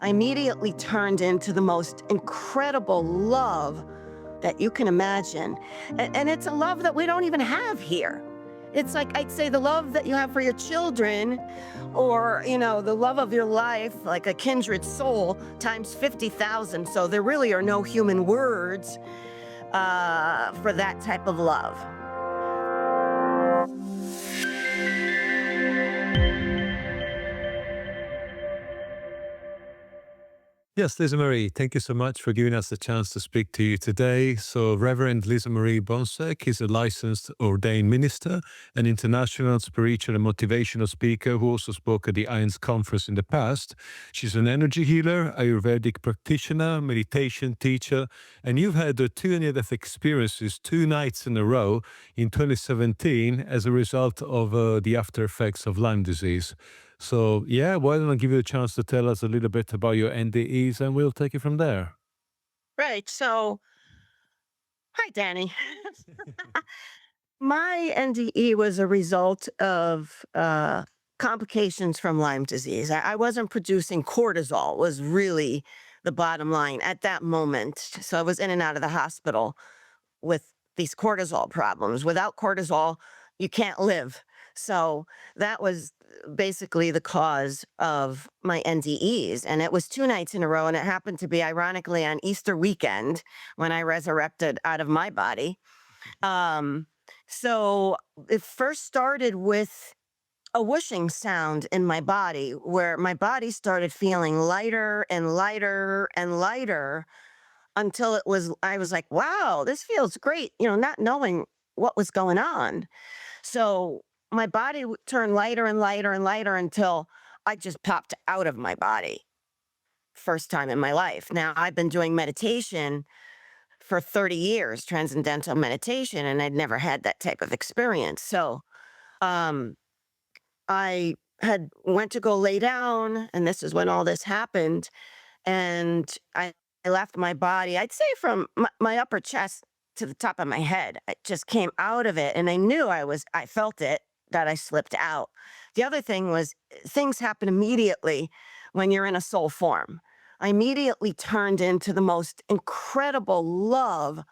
I immediately turned into the most incredible love that you can imagine. And it's a love that we don't even have here. It's like, I'd say, the love that you have for your children, or, the love of your life, like a kindred soul, times 50,000. So there really are no human words for that type of love. Yes, Lisa Marie, thank you so much for giving us the chance to speak to you today. So, Reverend Lisa Marie Bonsek is a licensed ordained minister, an international spiritual and motivational speaker who also spoke at the IANDS Conference in the past. She's an energy healer, Ayurvedic practitioner, meditation teacher, and you've had two near-death experiences 2 nights in a row in 2017 as a result of the after effects of Lyme disease. So, yeah, why don't I give you a chance to tell us a little bit about your NDEs and we'll take it from there. Right. So, hi, Danny. My NDE was a result of complications from Lyme disease. I wasn't producing cortisol, was really the bottom line at that moment. So I was in and out of the hospital with these cortisol problems. Without cortisol, you can't live. So that was basically the cause of my NDEs. And it was 2 nights in a row. And it happened to be, ironically, on Easter weekend when I resurrected out of my body. Um, so it first started with a whooshing sound in my body, where my body started feeling lighter and lighter and lighter until I was like, wow, this feels great, not knowing what was going on. So my body turned lighter and lighter and lighter until I just popped out of my body. First time in my life. Now, I've been doing meditation for 30 years, transcendental meditation, and I'd never had that type of experience. So, um, I had went to go lay down, and this is when all this happened. And I left my body, I'd say from my upper chest to the top of my head. I just came out of it, and I felt it, that I slipped out. The other thing was, things happen immediately when you're in a soul form. I immediately turned into the most incredible love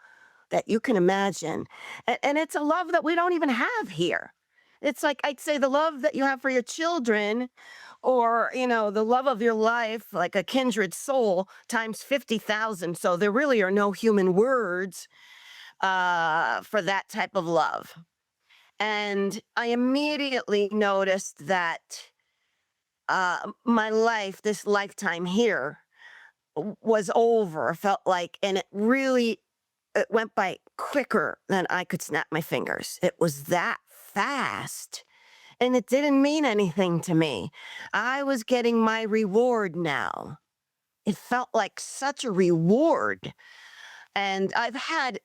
that you can imagine. And it's a love that we don't even have here. It's like, I'd say, the love that you have for your children, or, the love of your life, like a kindred soul, times 50,000. So there really are no human words for that type of love. And I immediately noticed that my life, this lifetime here, was over, felt like, and it went by quicker than I could snap my fingers. It was that fast. And it didn't mean anything to me. I was getting my reward now. It felt like such a reward. And I've had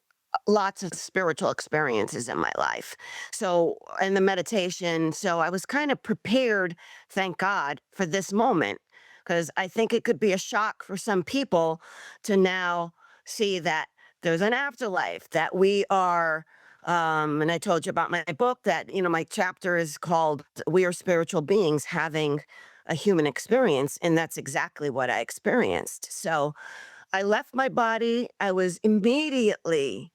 lots of spiritual experiences in my life. So, and the meditation. So I was kind of prepared, thank God, for this moment, because I think it could be a shock for some people to now see that there's an afterlife, that we are. And I told you about my book, that, my chapter is called We Are Spiritual Beings Having a Human Experience. And that's exactly what I experienced. So I left my body. I was immediately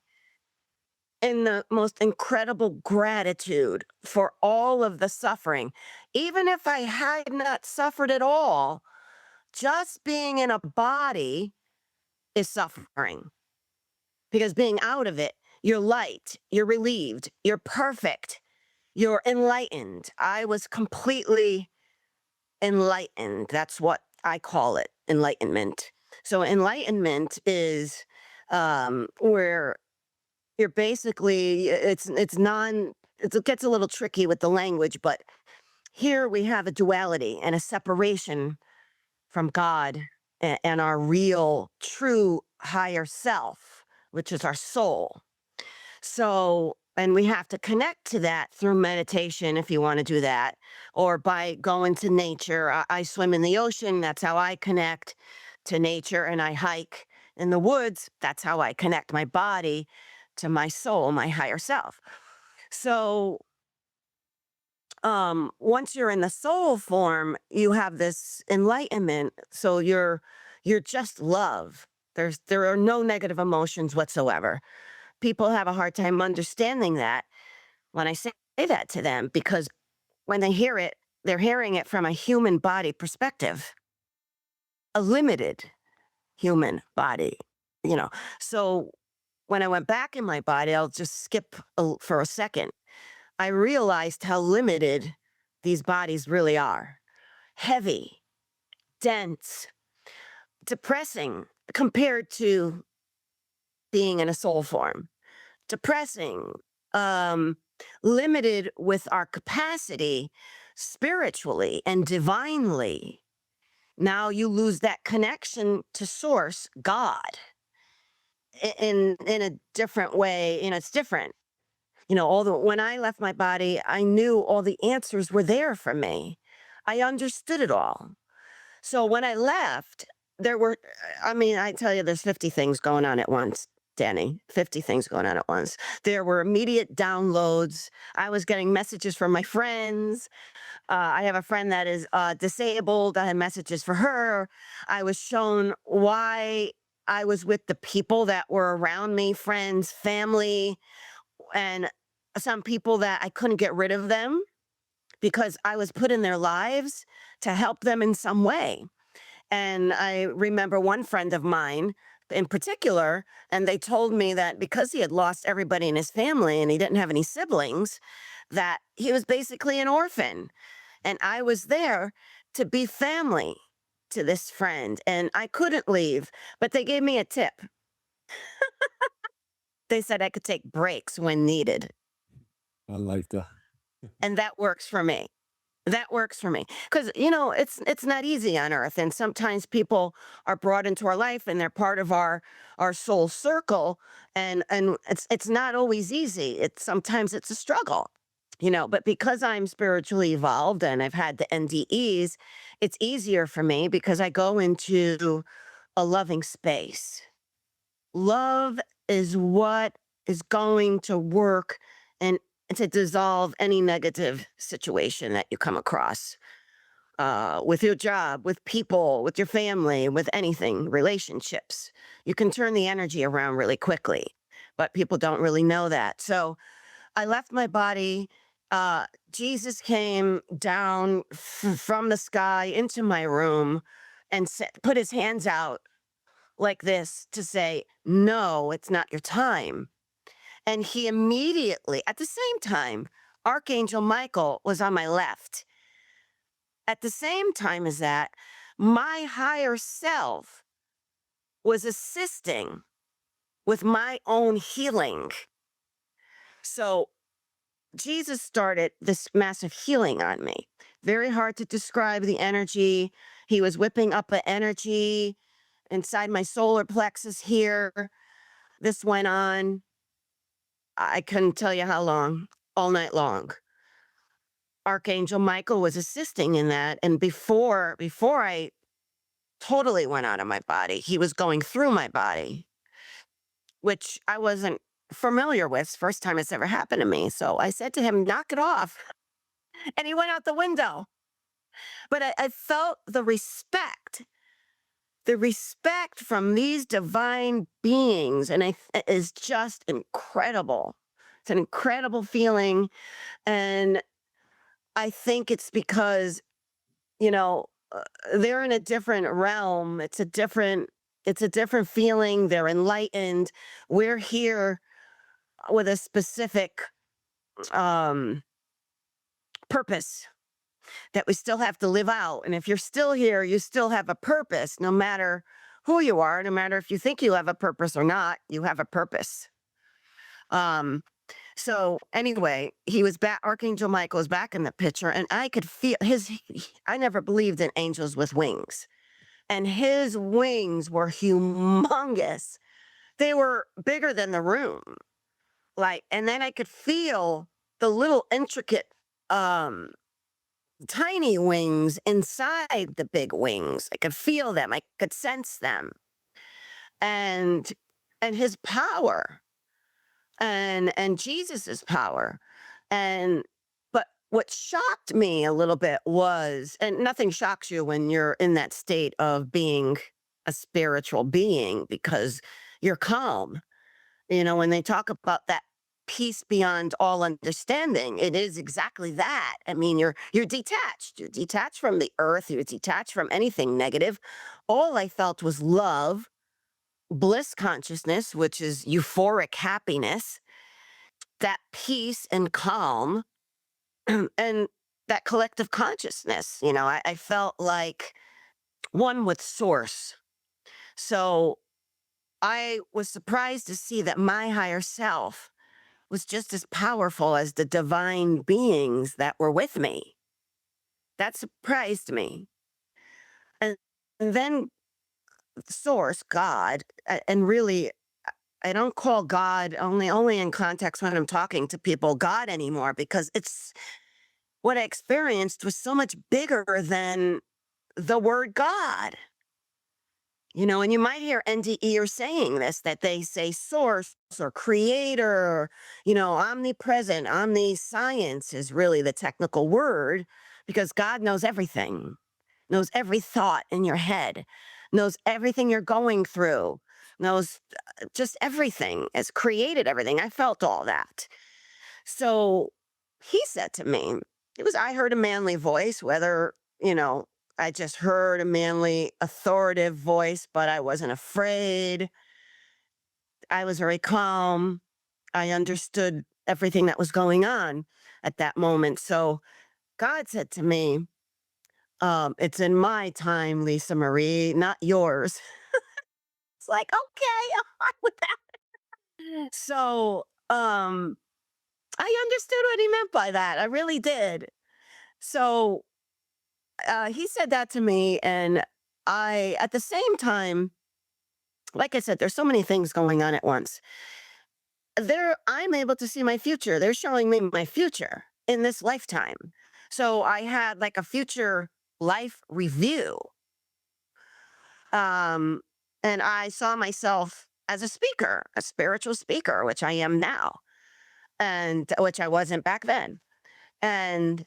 in the most incredible gratitude for all of the suffering. Even if I had not suffered at all, just being in a body is suffering, because being out of it, you're light, you're relieved, you're perfect, you're enlightened. I was completely enlightened. That's what I call it, enlightenment. So enlightenment is where you're basically, it gets a little tricky with the language, but here we have a duality and a separation from God and our real, true, higher self, which is our soul. So, and we have to connect to that through meditation, if you want to do that, or by going to nature. I swim in the ocean. That's how I connect to nature. And I hike in the woods. That's how I connect my body to my soul, my higher self. So once you're in the soul form, you have this enlightenment. So you're just love. There are no negative emotions whatsoever. People have a hard time understanding that when I say that to them, because when they hear it, they're hearing it from a human body perspective, a limited human body, you know. So when I went back in my body, I'll just skip for a second. I realized how limited these bodies really are. Heavy, dense, depressing compared to being in a soul form. Depressing, um, limited with our capacity spiritually and divinely. Now you lose that connection to source, God, in a different way. You know, it's different. You know, all the when I left my body, I knew all the answers were there for me. I understood it all. So when I left, there were, I mean, I tell you, there's 50 things going on at once, Danny, 50 things going on at once. There were immediate downloads. I was getting messages from my friends. I have a friend that is disabled. I had messages for her. I was shown why I was with the people that were around me, friends, family, and some people that I couldn't get rid of them because I was put in their lives to help them in some way. And I remember one friend of mine in particular, and they told me that because he had lost everybody in his family and he didn't have any siblings, that he was basically an orphan. And I was there to be family to this friend, and I couldn't leave, but they gave me a tip. They said I could take breaks when needed, I like that. and that works for me. That works for me because you know it's not easy on earth, and sometimes people are brought into our life and they're part of our soul circle, and it's not always easy. It's sometimes it's a struggle, you know. But because I'm spiritually evolved and I've had the NDEs, it's easier for me because I go into a loving space. Love is what is going to work and to dissolve any negative situation that you come across with your job, with people, with your family, with anything, relationships. You can turn the energy around really quickly, but people don't really know that. So I left my body. Jesus came down from the sky into my room and put his hands out like this to say, no, it's not your time. And he immediately, at the same time, Archangel Michael was on my left. At the same time as that, my higher self was assisting with my own healing. So Jesus started this massive healing on me. Very hard to describe the energy. He was whipping up an energy inside my solar plexus here. This went on. I couldn't tell you how long, all night long. Archangel Michael was assisting in that. And before I totally went out of my body, he was going through my body, which I wasn't familiar with. First time it's ever happened to me. So I said to him, knock it off. And he went out the window. But I felt the respect from these divine beings. And it is just incredible. It's an incredible feeling. And I think it's because, you know, they're in a different realm. It's a different feeling. They're enlightened. We're here with a specific um purpose that we still have to live out. And if you're still here, you still have a purpose no matter who you are, no matter if you think you have a purpose or not, you have a purpose. Um So anyway, he was back. Archangel Michael was back in the picture, and I could feel I never believed in angels with wings, and his wings were humongous. They were bigger than the room, like, and then I could feel the little intricate, um, tiny wings inside the big wings. I could feel them. I could sense them, and his power, and Jesus's power, and but what shocked me a little bit was, and nothing shocks you when you're in that state of being a spiritual being because you're calm. When they talk about that peace beyond all understanding, it is exactly that. I mean, you're detached. You're detached from the earth. You're detached from anything negative. All I felt was love, bliss consciousness, which is euphoric happiness, that peace and calm, and that collective consciousness. I felt like one with source. So I was surprised to see that my higher self was just as powerful as the divine beings that were with me. That surprised me. And, and then source, God, and really I don't call God only in context when I'm talking to people God anymore because it's what I experienced was so much bigger than the word God. And you might hear NDEers saying this, that they say source or creator, or, omnipresent, omniscience is really the technical word because God knows everything, knows every thought in your head, knows everything you're going through, knows just everything, has created everything. I felt all that. So he said to me, I heard a manly voice, whether, I just heard a manly, authoritative voice, but I wasn't afraid. I was very calm. I understood everything that was going on at that moment. So God said to me, it's in my time, Lisa Marie, not yours. It's like, okay, I'm fine with that. So I understood what he meant by that. I really did. So he said that to me, and at the same time, like I said, there's so many things going on at once. I'm able to see my future. They're showing me my future in this lifetime. So I had like a future life review. Um, and I saw myself as a speaker, a spiritual speaker, which I am now, and which I wasn't back then. And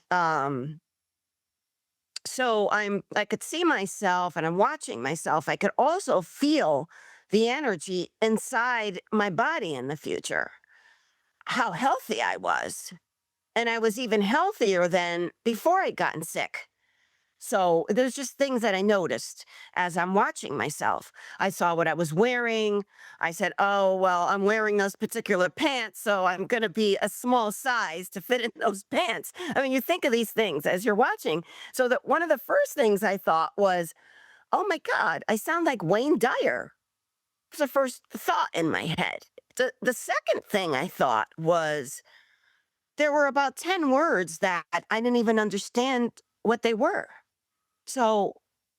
so I could see myself and I'm watching myself. I could also feel the energy inside my body in the future, how healthy I was. And I was even healthier than before I'd gotten sick. So there's just things that I noticed as I'm watching myself. I saw what I was wearing. I said, oh, well, I'm wearing those particular pants, so I'm going to be a small size to fit in those pants. I mean, you think of these things as you're watching. So that one of the first things I thought was, oh my God, I sound like Wayne Dyer. It was the first thought in my head. The second thing I thought was there were about 10 words that I didn't even understand what they were. So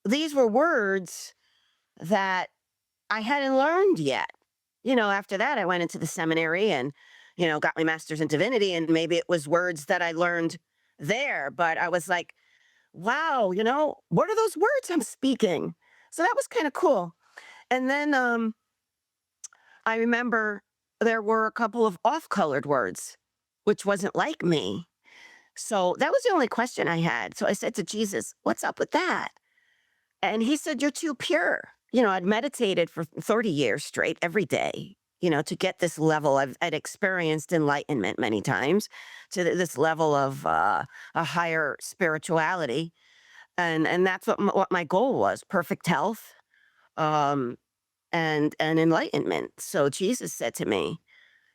these were words that I hadn't learned yet. After that, I went into the seminary and, got my master's in divinity. And maybe it was words that I learned there, but I was like, wow, what are those words I'm speaking? So that was kind of cool. And then I remember there were a couple of off colored words, which wasn't like me. So that was the only question I had. So I said to Jesus, what's up with that? And he said, you're too pure. I'd meditated for 30 years straight every day, to get this level. I'd experienced enlightenment many times to this level of a higher spirituality. And that's what my goal was, perfect health um, and enlightenment. So Jesus said to me,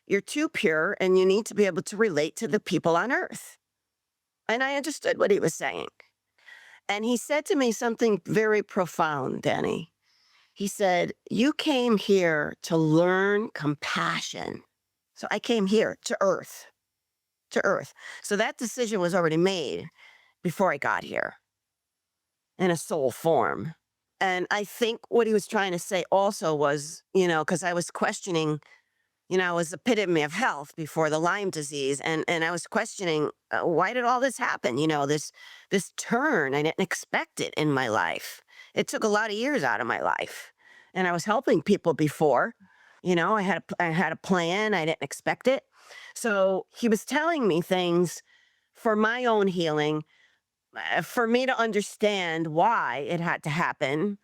you're too pure and you need to be able to relate to the people on earth. And I understood what he was saying. And he said to me something very profound, Danny. He said, you came here to learn compassion. So I came here to earth, to earth. So that decision was already made before I got here in a soul form. And I think what he was trying to say also was, because I was questioning, I was the epitome of health before the Lyme disease. And I was questioning, why did all this happen? This turn, I didn't expect it in my life. It took a lot of years out of my life. And I was helping people before, I had a plan. I didn't expect it. So he was telling me things for my own healing, for me to understand why it had to happen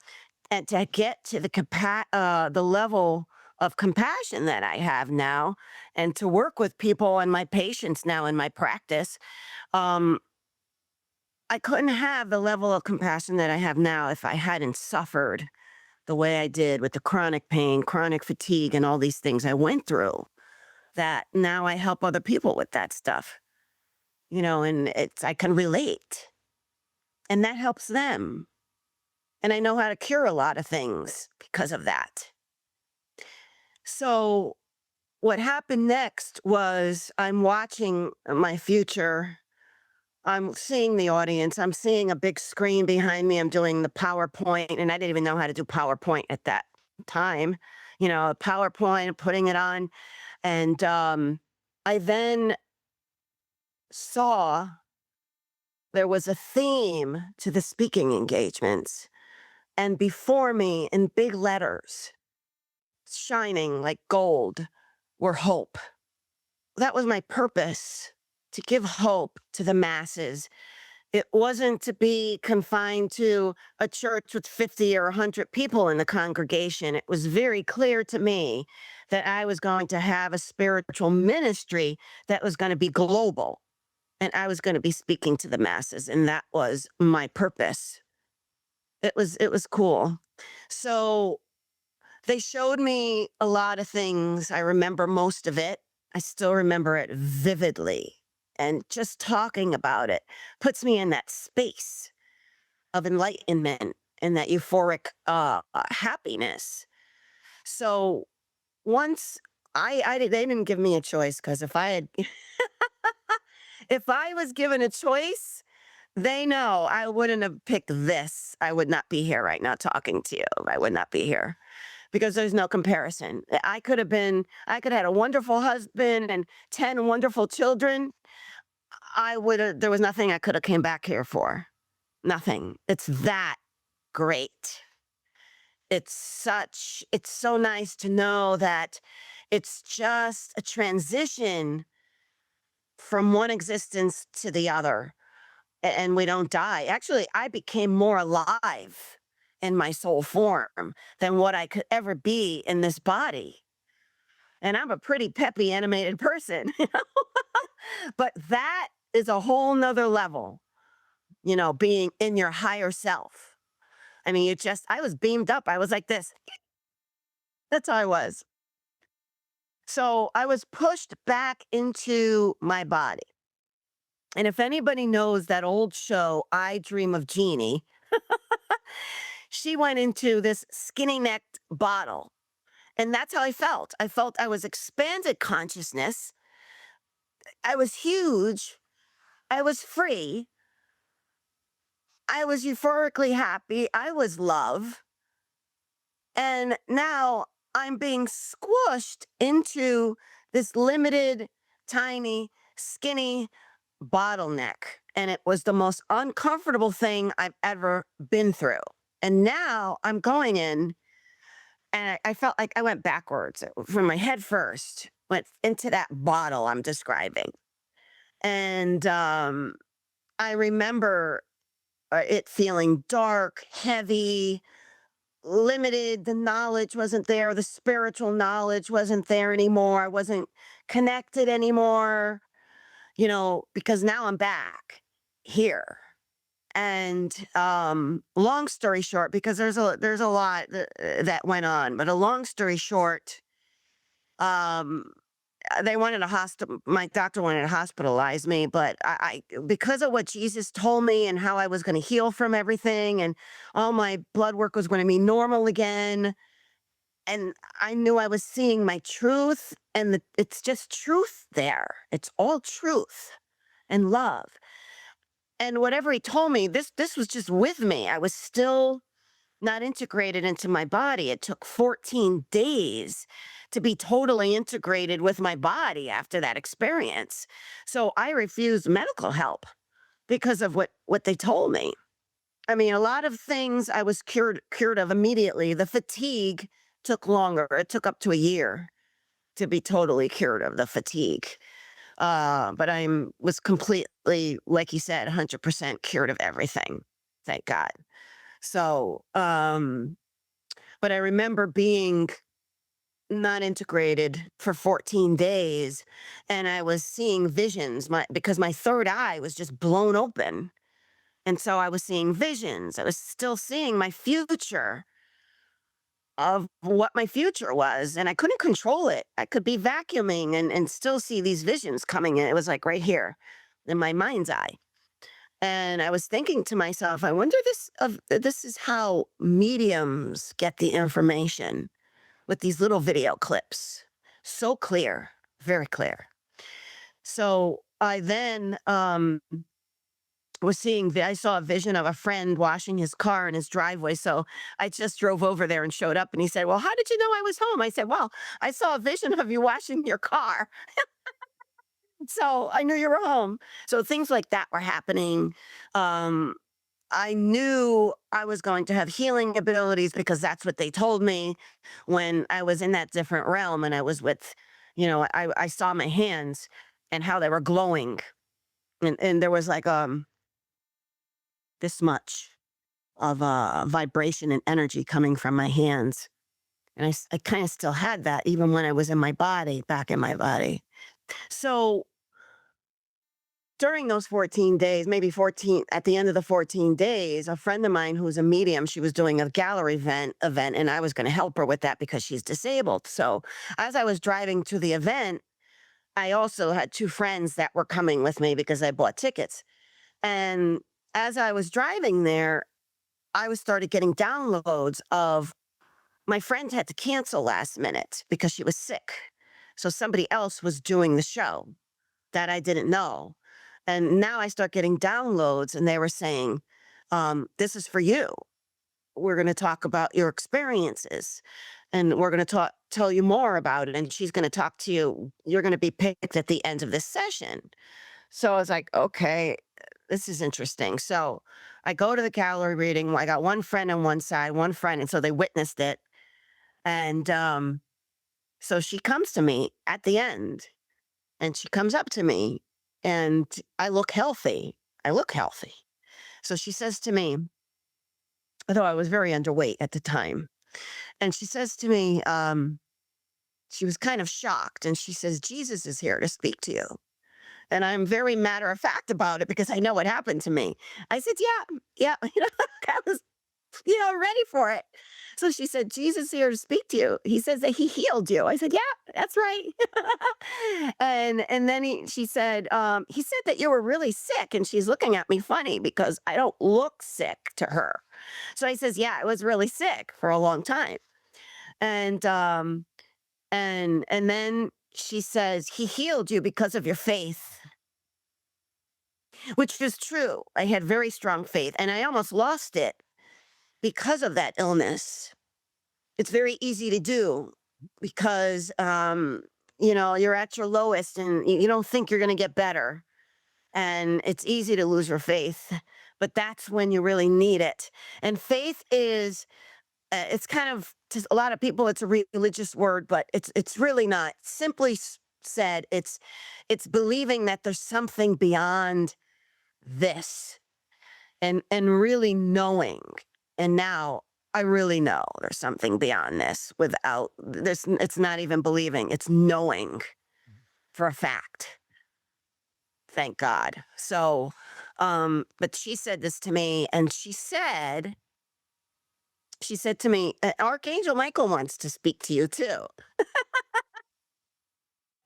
and to get to the level of compassion that I have now, and to work with people and my patients now in my practice. Um, I couldn't have the level of compassion that I have now if I hadn't suffered the way I did with the chronic pain, chronic fatigue, and all these things I went through. That now I help other people with that stuff, and I can relate, and that helps them. And I know how to cure a lot of things because of that. So, what happened next was I'm watching my future. I'm seeing the audience. I'm seeing a big screen behind me. I'm doing the PowerPoint, and I didn't even know how to do PowerPoint at that time. A PowerPoint, putting it on. And I then saw there was a theme to the speaking engagements. And before me, in big letters, shining like gold, were hope. That was my purpose, to give hope to the masses. It wasn't to be confined to a church with 50 or 100 people in the congregation. It was very clear to me that I was going to have a spiritual ministry that was going to be global, and I was going to be speaking to the masses, and that was my purpose. It was cool. So they showed me a lot of things. I remember most of it. I still remember it vividly. And just talking about it puts me in that space of enlightenment and that euphoric happiness. So once they didn't give me a choice, because if I had, if I was given a choice, they know I wouldn't have picked this. I would not be here right now talking to you. I would not be here, because there's no comparison. I could have had a wonderful husband and 10 wonderful children. There was nothing I could have came back here for. Nothing. It's that great. It's so nice to know that it's just a transition from one existence to the other, and we don't die. Actually, I became more alive in my soul form than what I could ever be in this body. And I'm a pretty peppy, animated person, but that is a whole nother level, being in your higher self. I mean, I was beamed up. I was like this. That's how I was. So I was pushed back into my body. And if anybody knows that old show, I Dream of Jeannie, she went into this skinny necked bottle. And that's how I felt. I felt I was expanded consciousness. I was huge. I was free. I was euphorically happy. I was love. And now I'm being squished into this limited, tiny, skinny bottleneck. And it was the most uncomfortable thing I've ever been through. And now I'm going in, and I felt like I went backwards from my head first, went into that bottle I'm describing. And I remember it feeling dark, heavy, limited. The knowledge wasn't there. The spiritual knowledge wasn't there anymore. I wasn't connected anymore, because now I'm back here. And long story short, because there's a lot that went on, but a long story short, um, they wanted a hospital. My doctor wanted to hospitalize me, but because of what Jesus told me and how I was going to heal from everything, and all my blood work was going to be normal again, and I knew I was seeing my truth, and it's just truth there. It's all truth and love. And whatever he told me, this was just with me. I was still not integrated into my body. It took 14 days to be totally integrated with my body after that experience. So I refused medical help because of what they told me. I mean, a lot of things I was cured of immediately. The fatigue took longer. It took up to a year to be totally cured of the fatigue. But was completely, like you said, 100% cured of everything. Thank God. So, but I remember being not integrated for 14 days, and I was seeing visions because my third eye was just blown open. And so I was seeing visions. I was still seeing my future of what my future was, and I couldn't control it. I could be vacuuming and still see these visions coming in. It was like right here in my mind's eye. And I was thinking to myself, I wonder this is how mediums get the information with these little video clips. So clear, very clear. So I then was I saw a vision of a friend washing his car in his driveway. So I just drove over there and showed up, and he said, "Well, how did you know I was home?" I said, "Well, I saw a vision of you washing your car. So I knew you were home." So things like that were happening. Um, I knew I was going to have healing abilities because that's what they told me when I was in that different realm and I was with, I saw my hands and how they were glowing. And there was like this much of vibration and energy coming from my hands. And I kind of still had that even when I was in my body, back in my body. So during those 14 days, maybe 14, at the end of the 14 days, a friend of mine who's a medium, she was doing a gallery event, and I was going to help her with that because she's disabled. So as I was driving to the event, I also had two friends that were coming with me because I bought tickets. And as I was driving there, I was started getting downloads of my friend had to cancel last minute because she was sick. So somebody else was doing the show that I didn't know. And now I start getting downloads, and they were saying, this is for you. We're going to talk about your experiences, and we're going to tell you more about it. And she's going to talk to you. You're going to be picked at the end of this session. So I was like, okay, this is interesting. So I go to the gallery reading. I got one friend on one side, one friend. And so they witnessed it. And so she comes to me at the end, and she comes up to me, and I look healthy. I look healthy. So she says to me, although I was very underweight at the time, and she says to me, she was kind of shocked, and she says, Jesus is here to speak to you. And I'm very matter of fact about it because I know what happened to me. I said, yeah, yeah. I was, ready for it. So she said, Jesus here to speak to you. He says that he healed you. I said, yeah, that's right. And then she said, he said that you were really sick. And she's looking at me funny because I don't look sick to her. So I says, yeah, I was really sick for a long time. And and then she says, he healed you because of your faith, which is true. I had very strong faith, and I almost lost it because of that illness. It's very easy to do because you're at your lowest and you don't think you're going to get better, and it's easy to lose your faith, but that's when you really need it. And faith is it's kind of, to a lot of people it's a religious word, but it's really not. Simply said, it's believing that there's something beyond this, and really knowing. And now I really know there's something beyond this. Without this, it's not even believing, it's knowing for a fact. Thank God. So but she said this to me, and she said to me, Archangel Michael wants to speak to you too.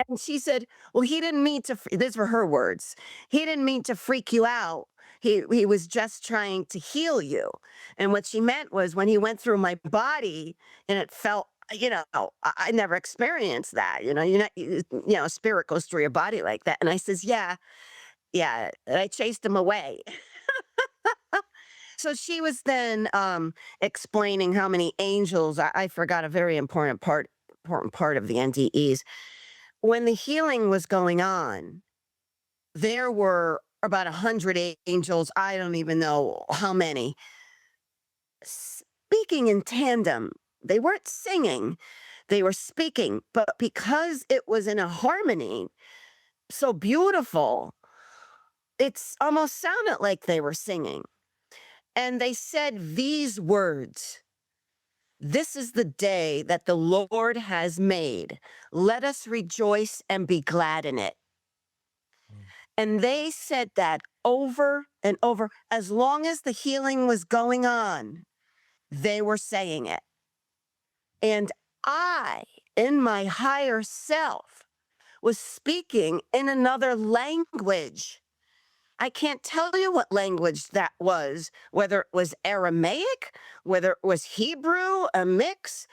And she said, "Well, he didn't mean to." These were her words. He didn't mean to freak you out. He was just trying to heal you. And what she meant was when he went through my body, and it felt, I never experienced that. Spirit goes through your body like that. And I says, "Yeah, yeah." And I chased him away. So she was then explaining how many angels. I forgot a very important part of the NDEs. When the healing was going on, there were about 100 angels, I don't even know how many, speaking in tandem. They weren't singing, they were speaking, but because it was in a harmony, so beautiful. It's almost sounded like they were singing. And they said these words: "This is the day that the Lord has made. Let us rejoice and be glad in it." And they said that over and over. As long as the healing was going on, they were saying it. And I, in my higher self, was speaking in another language. I can't tell you what language that was, whether it was Aramaic, whether it was Hebrew, a mix.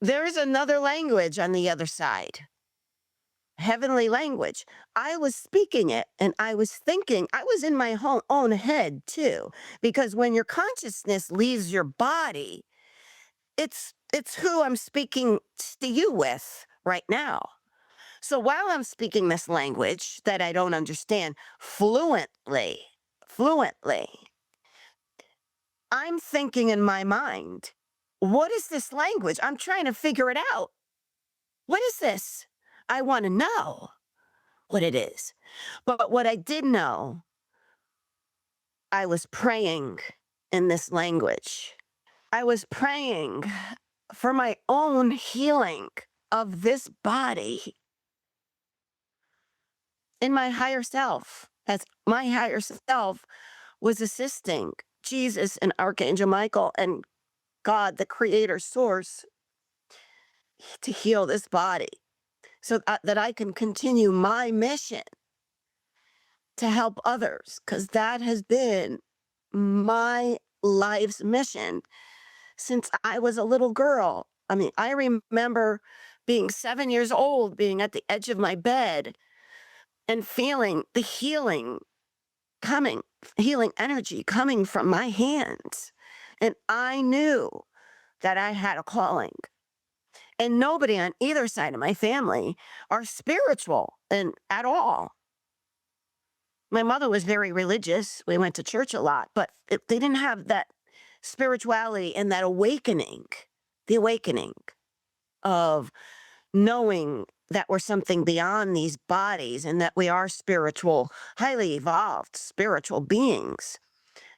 There is another language on the other side, heavenly language. I was speaking it and I was thinking, I was in my own head too, because when your consciousness leaves your body, it's who I'm speaking to you with right now. So while I'm speaking this language that I don't understand fluently, I'm thinking in my mind, what is this language? I'm trying to figure it out. What is this? I want to know what it is. But what I did know, I was praying in this language. I was praying for my own healing of this body in my higher self, as my higher self was assisting Jesus and Archangel Michael and God, the creator source, to heal this body so that I can continue my mission to help others, because that has been my life's mission since I was a little girl. I mean, I remember being 7 years old, being at the edge of my bed and feeling the coming, healing energy coming from my hands. And I knew that I had a calling. And nobody on either side of my family are spiritual and at all. My mother was very religious. We went to church a lot, but they didn't have that spirituality and that awakening, the awakening of knowing that we're something beyond these bodies and that we are spiritual, highly evolved spiritual beings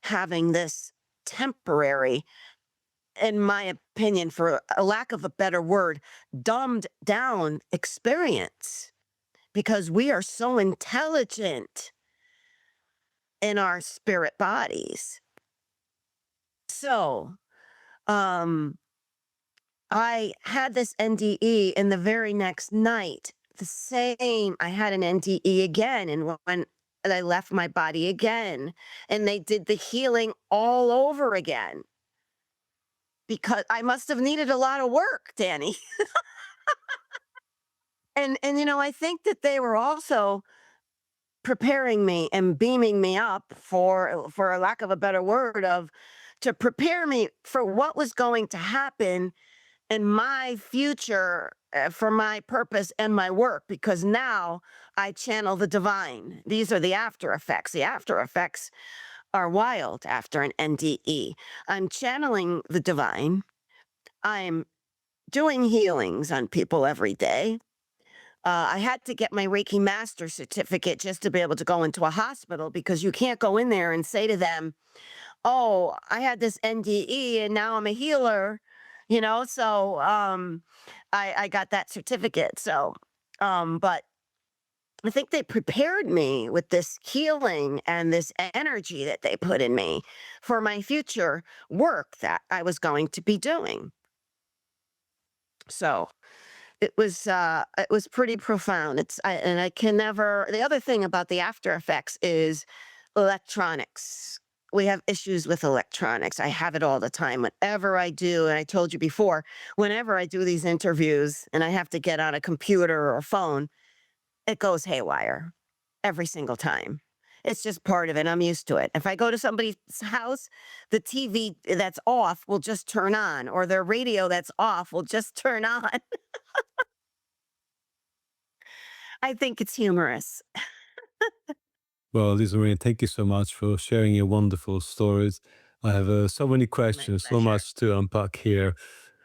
having this temporary, in my opinion, for a lack of a better word, dumbed down experience, because we are so intelligent in our spirit bodies. So, um, I had this NDE, and the very next night, the same, I had an NDE again. And when I left my body again, and they did the healing all over again, because I must have needed a lot of work, Danny. And I think that they were also preparing me and beaming me up, for a lack of a better word, of to prepare me for what was going to happen in my future, for my purpose and my work, because now I channel the divine. These are the after effects. The after effects are wild after an NDE. I'm channeling the divine. I'm doing healings on people every day. I had to get my Reiki Master certificate just to be able to go into a hospital, because you can't go in there and say to them, "Oh, I had this NDE and now I'm a healer." So I got that certificate. So, but I think they prepared me with this healing and this energy that they put in me for my future work that I was going to be doing. So it was pretty profound. And I can never. The other thing about the after effects is electronics. We have issues with electronics. I have it all the time. Whenever I do, and I told you before, whenever I do these interviews and I have to get on a computer or a phone, it goes haywire every single time. It's just part of it. I'm used to it. If I go to somebody's house, the TV that's off will just turn on, or their radio that's off will just turn on. I think it's humorous. Well, Lisa Marie, thank you so much for sharing your wonderful stories. I have so many My questions, so pleasure. much to unpack here.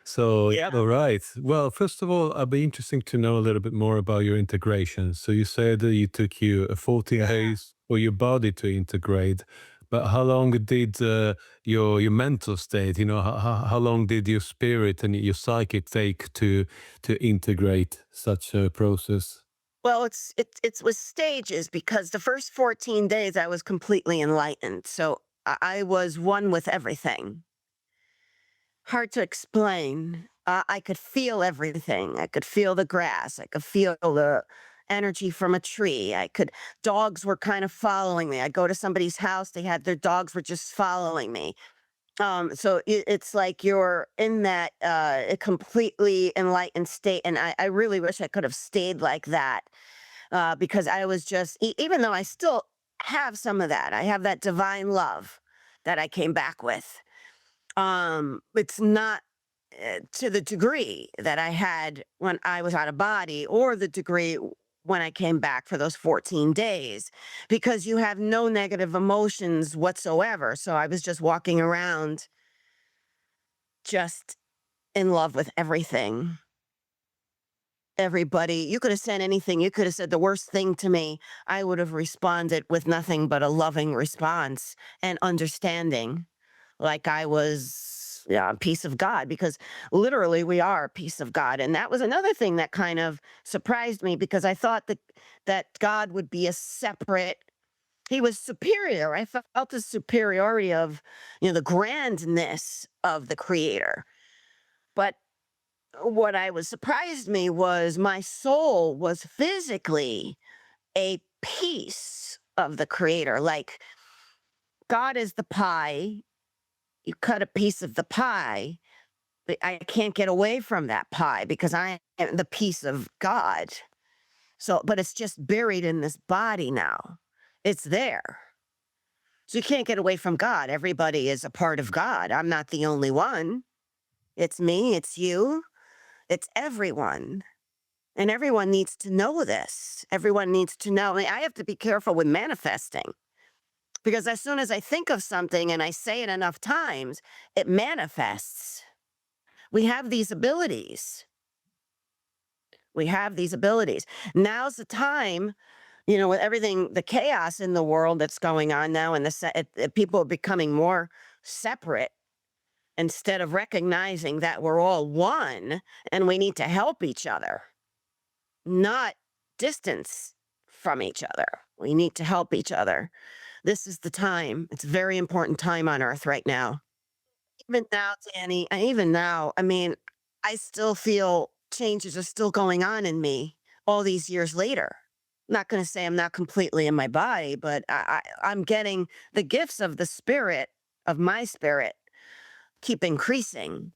So, Yeah. all right. Well, first of all, it'd be interesting to know a little bit more about your integration. So you said that it took you 40 days for your body to integrate, but how long did your mental state, how long did your spirit and your psyche take to integrate such a process? Well, it was stages because the first 14 days I was completely enlightened. So I was one with everything. Hard to explain. I could feel everything. I could feel the grass. I could feel the energy from a tree. Dogs were kind of following me. I'd go to somebody's house, their dogs were just following me. So it's like you're in that a completely enlightened state. And I really wish I could have stayed like that because I was just, even though I still have some of that, I have that divine love that I came back with. It's not to the degree that I had when I was out of body or the degree when I came back for those 14 days because you have no negative emotions whatsoever. So I was just walking around just in love with everything. Everybody, you could have said anything. You could have said the worst thing to me. I would have responded with nothing but a loving response and understanding, like I was, yeah, a piece of God, because literally we are a piece of God. And that was another thing that kind of surprised me because I thought that God would be a separate, he was superior. I felt the superiority of, the grandness of the creator. But what I was surprised me was my soul was physically a piece of the creator. Like God is the pie. You cut a piece of the pie, but I can't get away from that pie because I am the piece of God. So, but it's just buried in this body now. It's there. So you can't get away from God. Everybody is a part of God. I'm not the only one. It's me, it's you, it's everyone. And everyone needs to know this. Everyone needs to know. I mean, I have to be careful with manifesting because as soon as I think of something and I say it enough times, it manifests. We have these abilities. We have these abilities. Now's the time, with everything, the chaos in the world that's going on now, and people are becoming more separate instead of recognizing that we're all one and we need to help each other, not distance from each other. We need to help each other. This is the time. It's a very important time on earth right now. Even now, Danny, even now, I mean, I still feel changes are still going on in me all these years later. Not going to say I'm not completely in my body, but I'm getting the gifts of the spirit, of my spirit, keep increasing.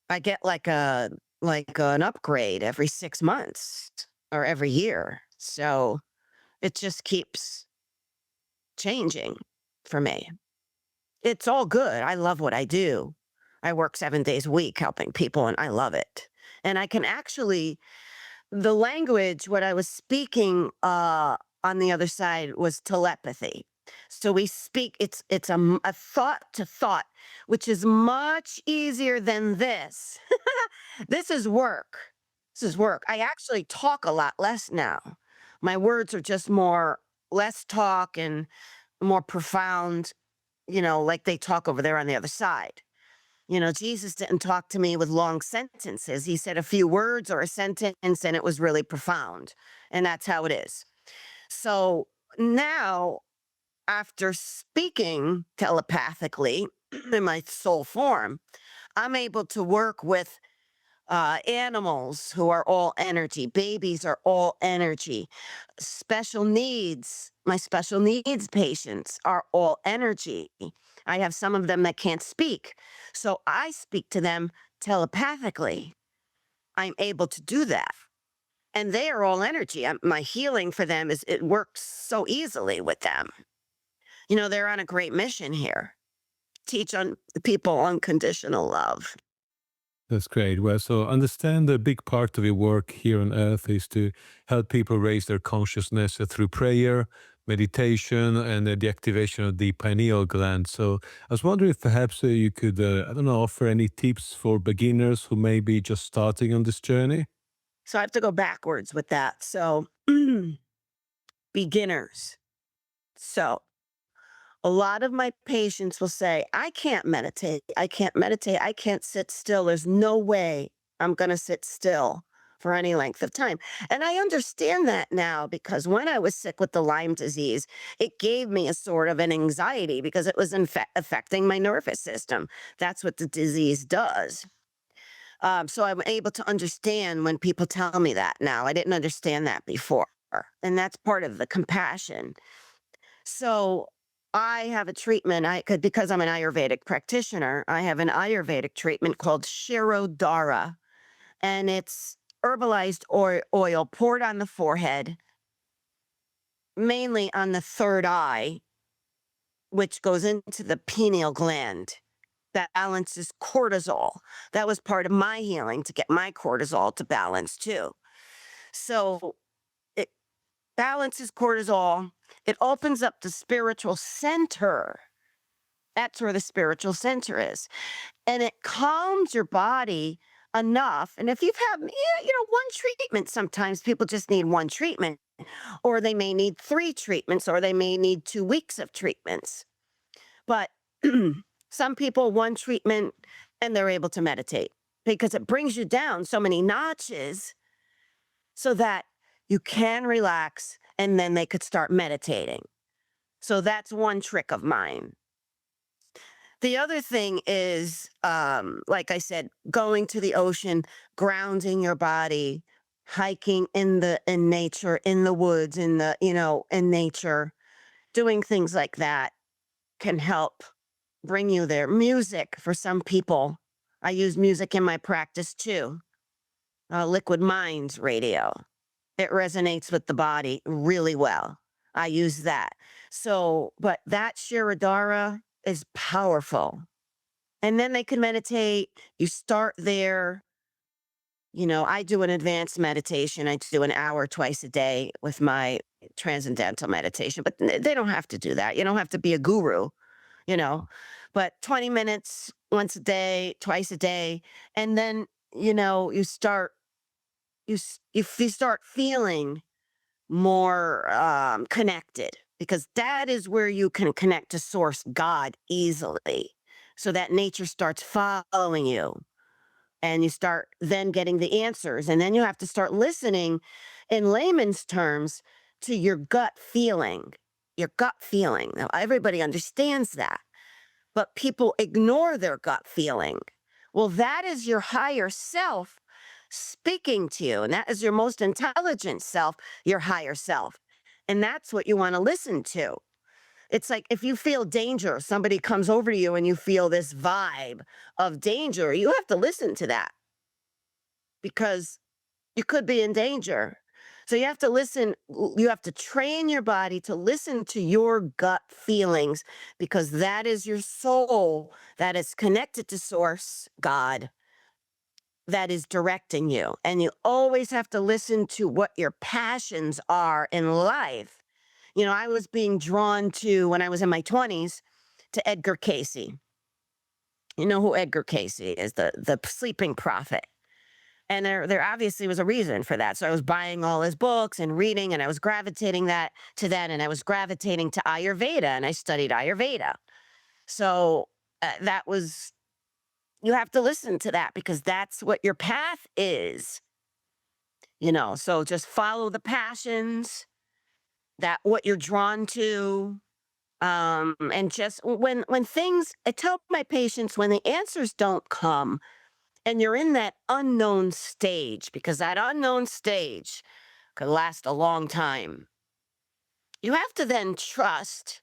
I get like an upgrade every 6 months or every year. So it just keeps changing for me. It's all good. I love what I do. I work 7 days a week helping people, and I love it. And I can actually, the language, what I was speaking on the other side was telepathy. So we speak, it's a thought to thought, which is much easier than this. This is work. This is work. I actually talk a lot less now. My words are just less talk and more profound, like they talk over there on the other side. Jesus didn't talk to me with long sentences. He said a few words or a sentence, and it was really profound. And that's how it is. So now, after speaking telepathically in my soul form, I'm able to work with animals who are all energy. Babies are all energy. Special needs, my special needs patients are all energy. I have some of them that can't speak. So I speak to them telepathically. I'm able to do that. And they are all energy. My healing for them it works so easily with them. They're on a great mission here. Teach on people unconditional love. That's great. Well, so understand a big part of your work here on Earth is to help people raise their consciousness through prayer, meditation and the activation of the pineal gland. So I was wondering if perhaps you could, I don't know, offer any tips for beginners who may be just starting on this journey? So I have to go backwards with that. So beginners. So a lot of my patients will say, I can't meditate. I can't meditate. I can't sit still. There's no way I'm going to sit still for any length of time. And I understand that now because when I was sick with the Lyme disease, it gave me a sort of an anxiety because it was affecting my nervous system. That's what the disease does. So I'm able to understand when people tell me that now. I didn't understand that before. And that's part of the compassion. So I have a treatment. I could because I'm an Ayurvedic practitioner. I have an Ayurvedic treatment called Shirodhara, and it's herbalized oil poured on the forehead, mainly on the third eye, which goes into the pineal gland. That balances cortisol. That was part of my healing to get my cortisol to balance too. So it balances cortisol. It opens up the spiritual center. That's where the spiritual center is. And it calms your body enough. And if you've had, one treatment, sometimes people just need one treatment, or they may need three treatments, or they may need 2 weeks of treatments. But some people, one treatment, and they're able to meditate because it brings you down so many notches so that you can relax and then they could start meditating. So that's one trick of mine. The other thing is, like I said, going to the ocean, grounding your body, hiking in nature, in the woods, in nature, doing things like that can help bring you there. Music for some people. I use music in my practice too. Liquid Minds radio. It resonates with the body really well. I use that. So, but that Shirodhara is powerful. And then they can meditate. You start there. I do an advanced meditation. I do an hour twice a day with my transcendental meditation, but they don't have to do that. You don't have to be a guru, you know, but 20 minutes once a day, twice a day. And then, you start feeling more connected because that is where you can connect to source God easily. So that nature starts following you and you start then getting the answers. And then you have to start listening in layman's terms to your gut feeling. Your gut feeling. Now, everybody understands that, but people ignore their gut feeling. Well, that is your higher self speaking to you, and that is your most intelligent self, your higher self. And that's what you want to listen to. It's like if you feel danger, somebody comes over to you and you feel this vibe of danger, you have to listen to that because you could be in danger. So you have to listen, you have to train your body to listen to your gut feelings because that is your soul that is connected to source, God, that is directing you. And you always have to listen to what your passions are in life. I was being drawn to, when I was in my 20s, to Edgar Casey. You know who Edgar Casey is, the sleeping prophet. And there obviously was a reason for that. So I was buying all his books and reading, and I was gravitating to that, and I was gravitating to Ayurveda, and I studied Ayurveda. So that was, you have to listen to that because that's what your path is. So just follow the passions, that what you're drawn to. And just when things, I tell my patients when the answers don't come and you're in that unknown stage, because that unknown stage could last a long time, you have to then trust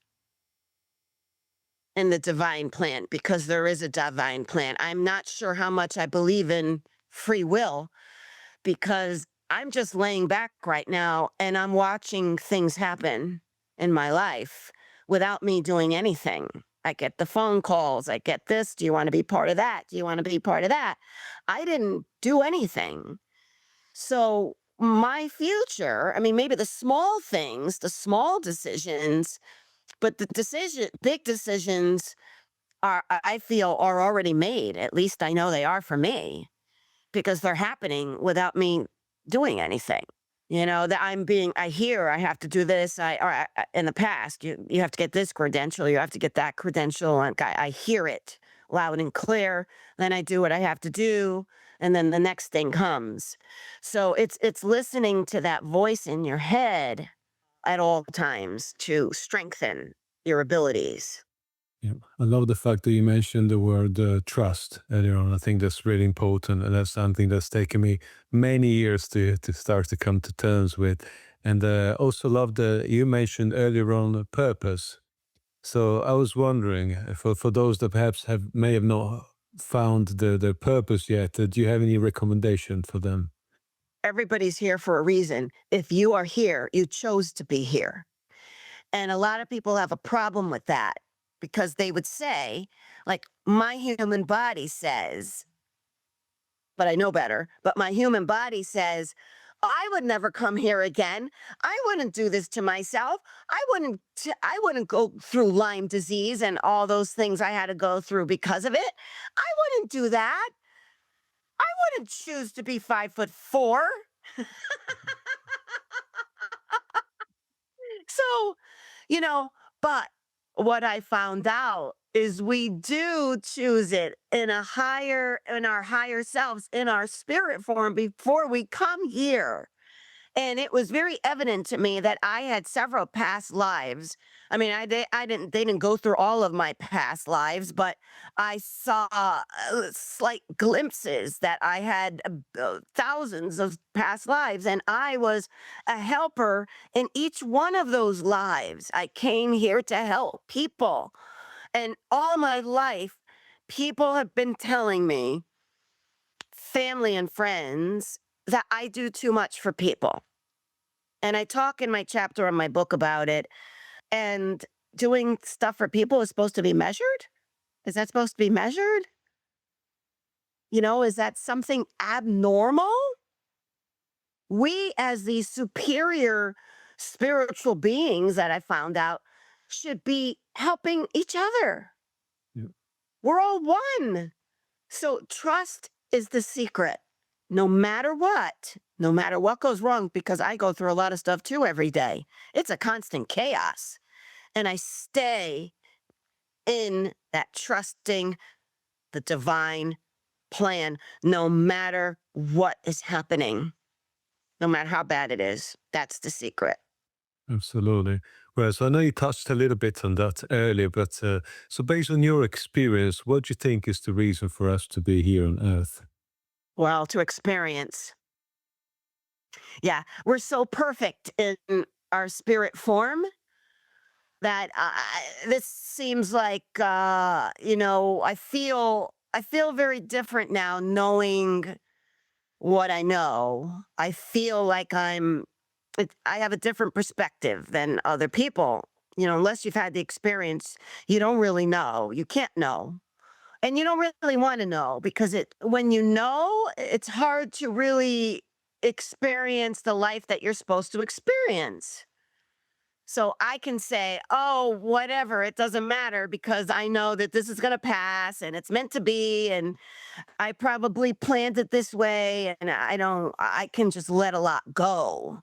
in the divine plan because there is a divine plan. I'm not sure how much I believe in free will because I'm just laying back right now and I'm watching things happen in my life without me doing anything. I get the phone calls. I get this. Do you want to be part of that? Do you want to be part of that? I didn't do anything. So my future, I mean, maybe the small things, the small decisions, but big decisions I feel are already made. At least I know they are for me because they're happening without me doing anything. That I hear I have to do this. In the past, you have to get this credential, you have to get that credential. And I hear it loud and clear. Then I do what I have to do. And then the next thing comes. So it's listening to that voice in your head at all times to strengthen your abilities. Yeah. I love the fact that you mentioned the word trust earlier on. I think that's really important. And that's something that's taken me many years to start to come to terms with. And also love that you mentioned earlier on purpose. So I was wondering, for those that perhaps may have not found their purpose yet, do you have any recommendation for them? Everybody's here for a reason. If you are here, you chose to be here. And a lot of people have a problem with that because they would say, like, my human body says, but I know better, but my human body says, I would never come here again. I wouldn't do this to myself. I wouldn't go through Lyme disease and all those things I had to go through because of it. I wouldn't do that. I wouldn't choose to be 5'4". So, you know, but what I found out is we do choose it in our higher selves, in our spirit form before we come here. And it was very evident to me that I had several past lives. I mean, they didn't go through all of my past lives, but I saw slight glimpses that I had thousands of past lives, and I was a helper in each one of those lives. I came here to help people, and all my life, people have been telling me, family and friends, that I do too much for people. And I talk in my chapter on my book about it. And doing stuff for people is supposed to be measured? Is that supposed to be measured? Is that something abnormal? We, as these superior spiritual beings that I found out, should be helping each other. Yeah. We're all one. So trust is the secret. No matter what goes wrong, because I go through a lot of stuff too every day. It's a constant chaos. And I stay in that trusting the divine plan, no matter what is happening, no matter how bad it is. That's the secret. Absolutely. Well, so I know you touched a little bit on that earlier, but so based on your experience, what do you think is the reason for us to be here on Earth? Well, to experience. Yeah, we're so perfect in our spirit form that this seems like I feel very different now knowing what I know. I feel like I have a different perspective than other people. Unless you've had the experience, you don't really know. You can't know. And you don't really want to know because when you know, it's hard to really experience the life that you're supposed to experience. So I can say, oh, whatever, it doesn't matter because I know that this is going to pass and it's meant to be. And I probably planned it this way. And I can just let a lot go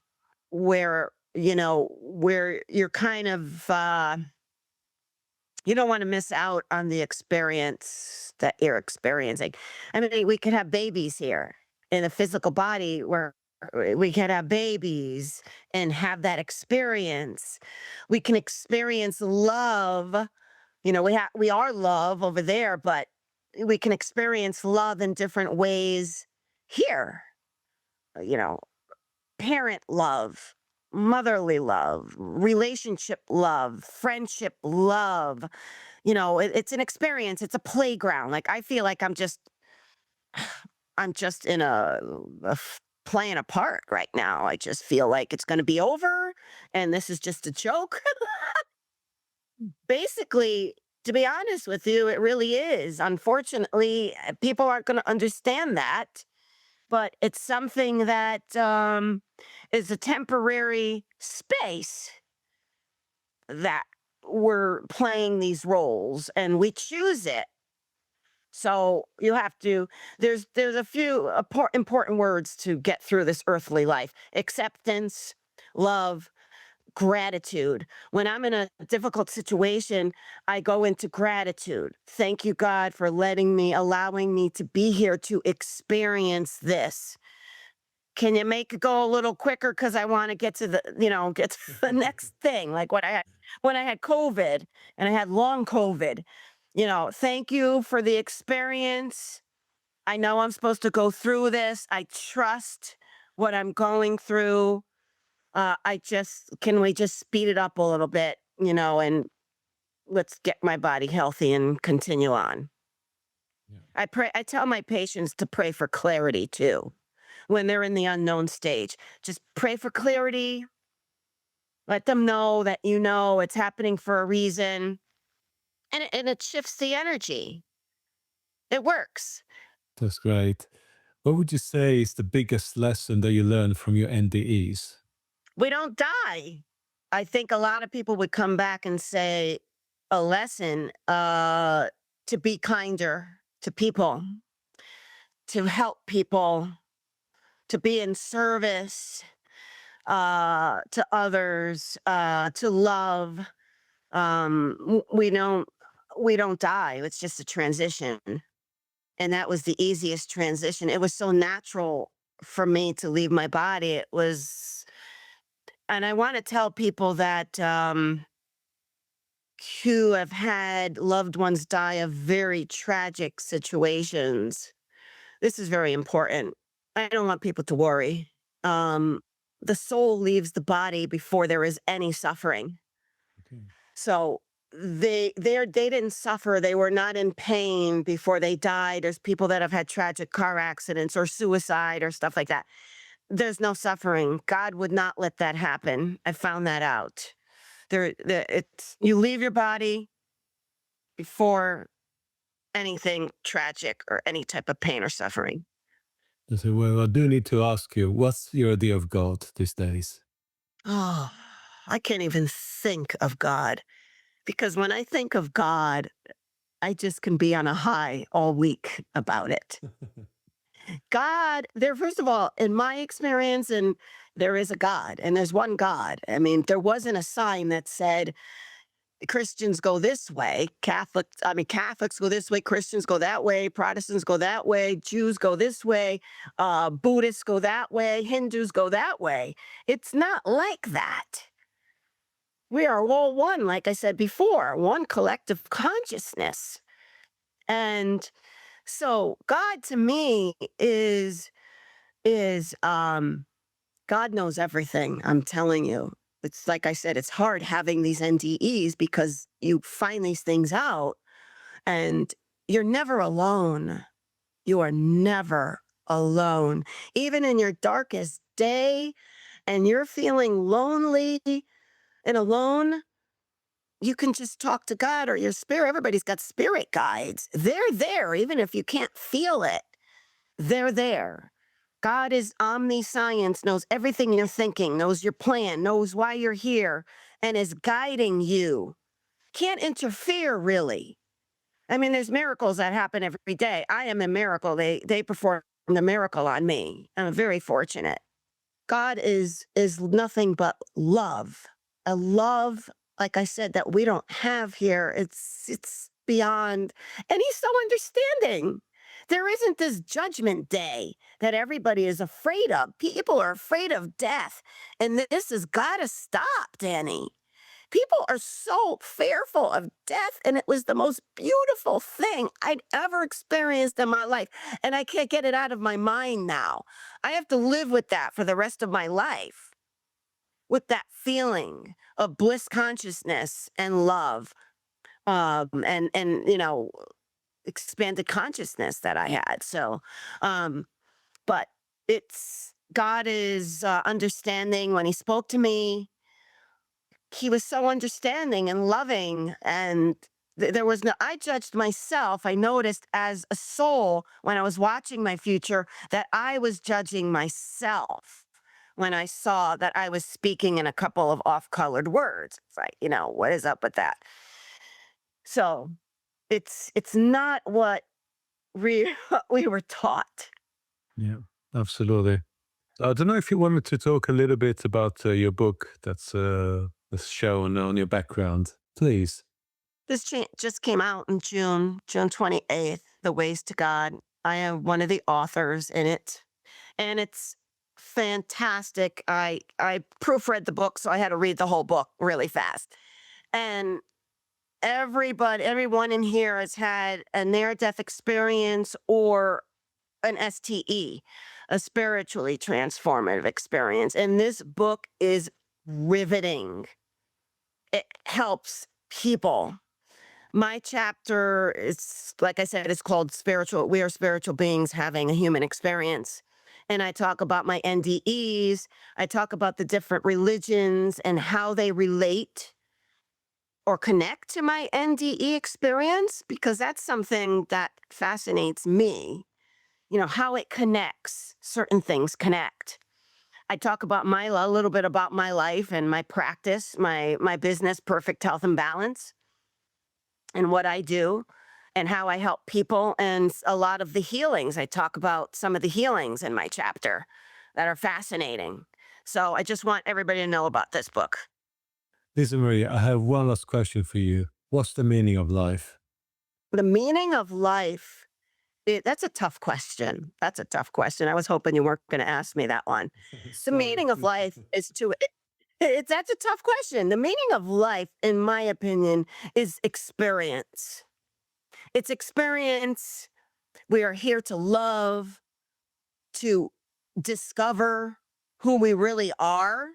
where you're kind of, you don't want to miss out on the experience that you're experiencing. I mean, we could have babies here in a physical body where we can have babies and have that experience. We can experience love. We are love over there, but we can experience love in different ways here. You know, parent love, motherly love, relationship love, friendship love. It's an experience. It's a playground. Like I feel like I'm just in playing a part right now. I just feel like it's going to be over, and this is just a joke. Basically, to be honest with you, it really is. Unfortunately, people aren't going to understand that. but it's something that is a temporary space that we're playing these roles and we choose it. So you have to, there's a few important words to get through this earthly life: acceptance, love, gratitude. When I'm in a difficult situation, I go into gratitude. Thank you, God, for allowing me to be here to experience this. Can you make it go a little quicker? Because I want to get to get to the next thing. Like when I had COVID and I had long COVID, thank you for the experience. I know I'm supposed to go through this. I trust what I'm going through. Can we just speed it up a little bit, and let's get my body healthy and continue on. Yeah. I tell my patients to pray for clarity too when they're in the unknown stage. Just pray for clarity. Let them know that it's happening for a reason, and it shifts the energy. It works. That's great. What would you say is the biggest lesson that you learned from your NDEs? We don't die. I think a lot of people would come back and say a lesson to be kinder to people, to help people, to be in service to others, to love. We don't die. It's just a transition. And that was the easiest transition. It was so natural for me to leave my body. And I want to tell people that who have had loved ones die of very tragic situations. This is very important. I don't want people to worry. Um, the soul leaves the body before there is any suffering. Okay. So they didn't suffer. They were not in pain before they died. There's people that have had tragic car accidents or suicide or stuff like that. There's no suffering. God would not let that happen. I found that out. It's you leave your body before anything tragic or any type of pain or suffering. I say, well, I do need to ask you, what's your idea of God these days? Oh, I can't even think of God, because when I think of God, I just can be on a high all week about it. God, first of all, in my experience, and there is a God, and there's one God. I mean, there wasn't a sign that said Christians go this way, Catholics go this way, Christians go that way, Protestants go that way, Jews go this way, Buddhists go that way, Hindus go that way. It's not like that. We are all one, like I said before, one collective consciousness. And so God to me is God knows everything. I'm telling you. It's like I said, it's hard having these NDEs because you find these things out and you're never alone. You are never alone. Even in your darkest day and you're feeling lonely and alone, you can just talk to God or your spirit. Everybody's got spirit guides. They're there, even if you can't feel it. They're there. God is omniscience, knows everything you're thinking, knows your plan, knows why you're here, and is guiding you. Can't interfere, really. I mean, there's miracles that happen every day. I am a miracle. They perform the miracle on me. I'm very fortunate. God is nothing but love. A love, like I said, that we don't have here. It's beyond, and he's so understanding. There isn't this judgment day that everybody is afraid of. People are afraid of death. And this has got to stop, Danny. People are so fearful of death, and it was the most beautiful thing I'd ever experienced in my life. And I can't get it out of my mind now. I have to live with that for the rest of my life, with that feeling of bliss consciousness and love, and expanded consciousness that I had. So, but it's God is understanding. When He spoke to me, He was so understanding and loving, and There was no, I judged myself. I noticed as a soul when I was watching my future that I was judging myself when I saw that I was speaking in a couple of off-colored words. It's like, what is up with that? So it's not what what we were taught. Yeah, absolutely. I don't know if you wanted to talk a little bit about your book that's shown on your background, please. This just came out in June 28th, The Ways to God. I am one of the authors in it, and it's fantastic. I proofread the book, so I had to read the whole book really fast. And everyone in here has had a near-death experience or an STE, a spiritually transformative experience. And this book is riveting. It helps people. My chapter is, like I said, it's called Spiritual. We are spiritual beings having a human experience. And I talk about my NDEs. I talk about the different religions and how they relate or connect to my NDE experience, because that's something that fascinates me. How it connects, certain things connect. I talk about a little bit about my life and my practice, my business, Perfect Health and Balance, and what I do and how I help people, and a lot of the healings. I talk about some of the healings in my chapter that are fascinating. So I just want everybody to know about this book. Lisa Marie, I have one last question for you. What's the meaning of life? The meaning of life, that's a tough question. That's a tough question. I was hoping you weren't going to ask me that one. The Sorry. meaning of life is that's a tough question. The meaning of life, in my opinion, is experience. It's experience. We are here to love, to discover who we really are.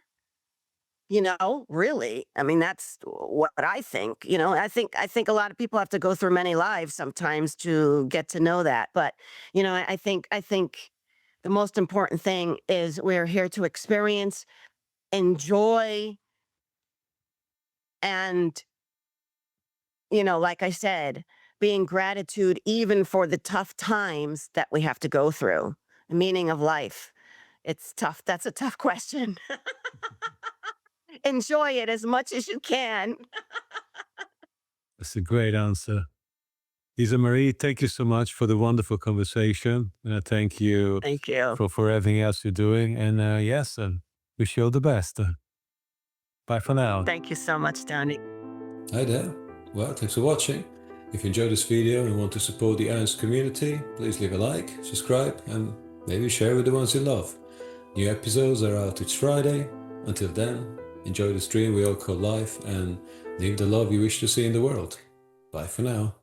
Really. I mean, that's what I think. I think a lot of people have to go through many lives sometimes to get to know that. But, I think the most important thing is we're here to experience, enjoy, and, like I said, be in gratitude even for the tough times that we have to go through. The meaning of life. It's tough. That's a tough question. Enjoy it as much as you can. That's a great answer. Lisa Marie, thank you so much for the wonderful conversation. And I thank you Thank you. for everything else you're doing. And yes, wish you all the best. Bye for now. Thank you so much, Tony. Hi there. Well, thanks for watching. If you enjoyed this video and want to support the IANDS community, please leave a like, subscribe, and maybe share with the ones you love. New episodes are out each Friday. Until then, enjoy the stream we all call life and live the love you wish to see in the world. Bye for now.